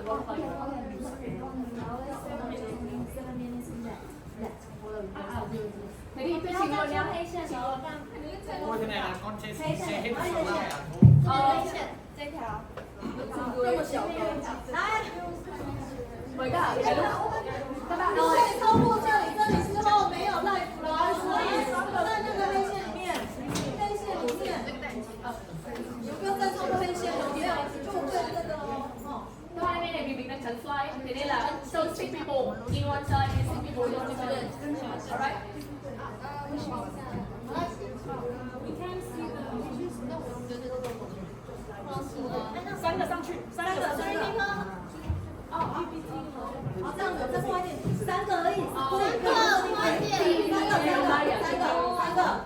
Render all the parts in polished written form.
role play. Thế thì tôi chỉnh luôn nhá. Ôi cái này là con sẽ hết một số lại à? 这条。 với cả cái lúc các bạn ơi 超过这里之后没有 life 了，所以在那个黑线里面，黑线里面，有没有在超过黑线里面？就对这个哦。 Thứ hai bên này vì mình đang chắn slide, thế nên là so 6 people in one side and 6 people in one side. Alright?三个上去，三个上去。哦，这样子，再快一点，3个而已，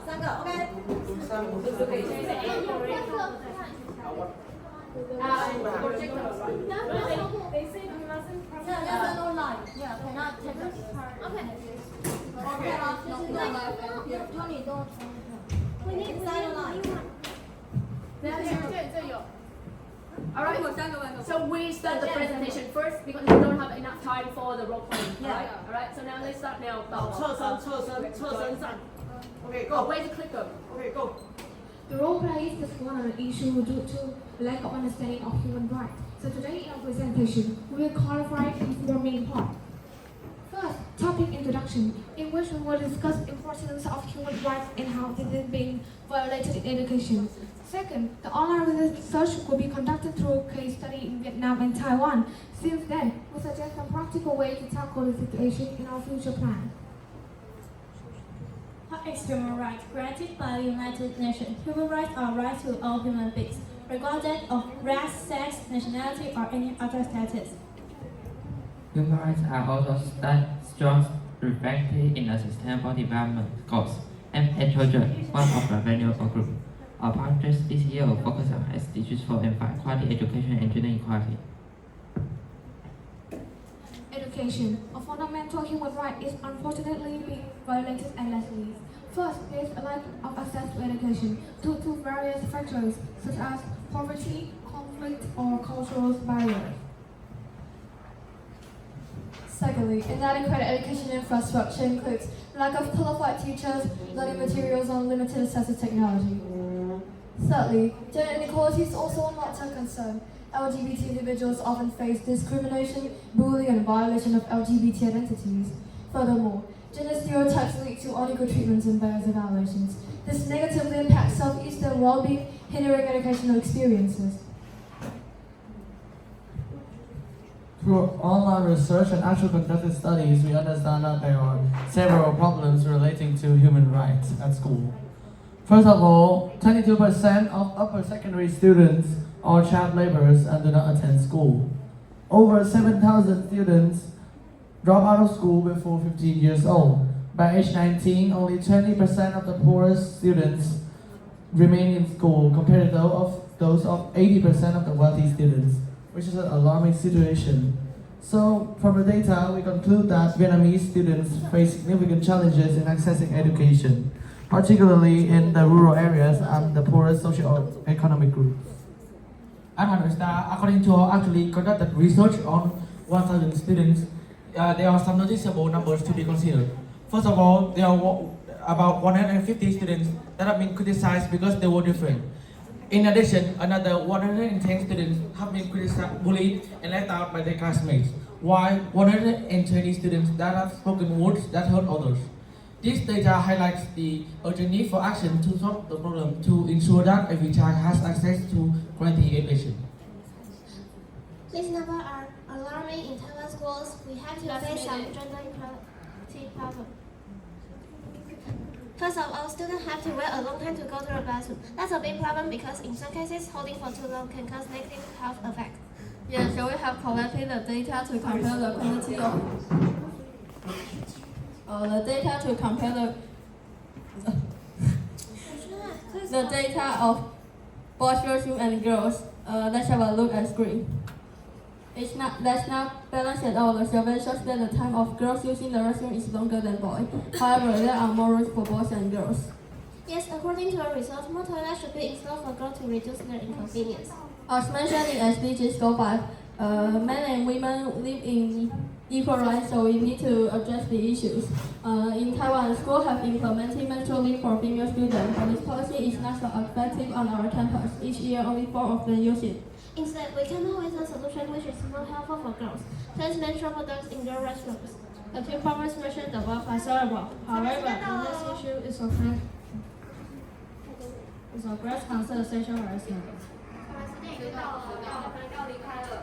三个 ，OK。projector. They say we mustn't. Yeah, there's no line. Yeah, cannot take it. Okay. Okay. 就你都。We need side line. Alright, so we start the presentation first because we don't have enough time for the role play. Alright, so now let's start now. 侧身站。Okay, Oh, go. where's the clicker? Okay, go. The role play is just one issue due to lack of understanding of human rights. So today in our presentation, we will clarify in four main parts. First, topic introduction, in which we will discuss the importance of human rights and how this is being violated in education. Second, the online research will be conducted through a case study in Vietnam and Taiwan. Since then, we suggest some practical ways to tackle the situation in our future plan. What is human rights? Granted by the United Nations, human rights are rights to all human beings, regardless of race, sex, nationality, or any other status. Human rights are also strong reflected in the Sustainable Development Goals. I'm children, one of the vulnerable group. Our project this year will focus on SDGs 4 and 5, quality education and gender equality. Education, a fundamental human right, is unfortunately being violated endlessly. First, there is a lack of access to education due to various factors such as poverty, conflict, or cultural barriers. Secondly, inadequate education infrastructure includes lack of qualified teachers, learning materials, and limited access to technology. Thirdly, gender inequality is also not a concern. LGBT individuals often face discrimination, bullying, and violation of LGBT identities. Furthermore, gender stereotypes lead to unequal treatment and bias evaluations. This negatively impacts Southeastern well-being, hindering educational experiences. Through online research and actual conducted studies, we understand that there are several problems relating to human rights at school. First of all, 22% of upper secondary students are child laborers and do not attend school. Over 7,000 students drop out of school before 15 years old. By age 19, only 20% of the poorest students remain in school compared to those of 80% of the wealthy students, which is an alarming situation. So, from the data, we conclude that Vietnamese students face significant challenges in accessing education, particularly in the rural areas and the poorest socio-economic groups. According to our actually conducted research on 1,000 students, there are some noticeable numbers to be considered. First of all, there are about 150 students that have been criticized because they were different. In addition, another 110 students have been criticized, bullied, and left out by their classmates, while 120 students that have spoken words that hurt others. This data highlights the urgent need for action to solve the problem to ensure that every child has access to quality education. These numbers are alarming. In Taiwan schools, we have to face some gender equality problem. First of all, students have to wait a long time to go to the bathroom. That's a big problem because in some cases, holding for too long can cause negative health effects. Yes, so we have collected the data to compare the quantity of the data of boys, girls, and girls. Let's have a look at screen. That's not balanced at all. The survey shows that the time of girls using the restroom is longer than boys. However, there are more rooms for boys and girls. Yes, according to our research, more toilets should be installed for girls to reduce their inconvenience. As mentioned in SDGs Goal 5, Men and women live in equal rights, so we need to address the issues. In Taiwan, schools have implemented menstrual leave for female students, but this policy is not so effective on our campus. Each year, only 4 of them use it. Instead, we come up with a solution which is more helpful for girls. Place menstrual products in girl restrooms. The two farmers mentioned the work are terrible. However, this issue is of great concern sexual harassment. 时间已经到了，我们要离开了。